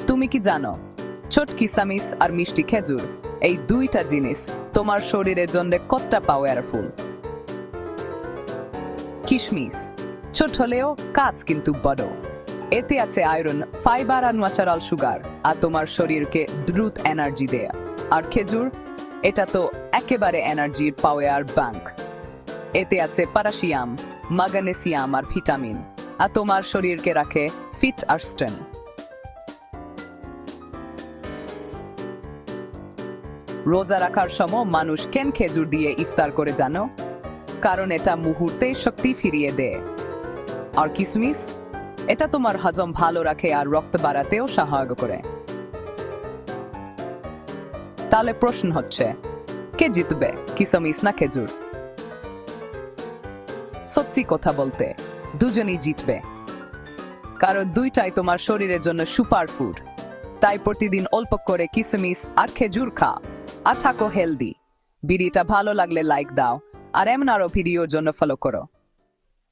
তুমি কি জানো, ছোট কিসামিস আর মিষ্টি খেজুর এই দুইটা জিনিস তোমার শরীরের জন্য কতটা পাওয়ারফুল? কিশমিশ ছোট হলেও কাজ কিন্তু বড়। এতে আছে আয়রন, ফাইবার আর ন্যাচারাল সুগার, আর তোমার শরীরকে দ্রুত এনার্জি দেয়। আর খেজুর, এটা তো একেবারে এনার্জির পাওয়ার ব্যাংক। এতে আছে পটাশিয়াম, ম্যাগনেসিয়াম আর ভিটামিন, আর তোমার শরীরকে রাখে ফিট আর স্ট্রেংথ। রোজা রাখার সময় মানুষ কেন খেজুর দিয়ে ইফতার করে জানো? কারণ এটা মুহূর্তে শক্তি ফিরিয়ে দেয়। আর কিশমিশ, এটা তোমার হজম ভালো রাখে আর রক্ত বাড়াতেও সাহায্য করে। তাহলে প্রশ্ন হচ্ছে, কে জিতবে, কিশমিশ না খেজুর? সত্যি কথা বলতে দুজনেই জিতবে, কারণ দুইটাই তোমার শরীরের জন্য সুপার ফুড। তাই প্রতিদিন অল্প করে কিশমিশ আর খেজুর খাও আর থাকো হেলদি। ভিডিওটা ভালো লাগলে লাইক দাও আর এমন আরো ভিডিওর জন্য ফলো করো।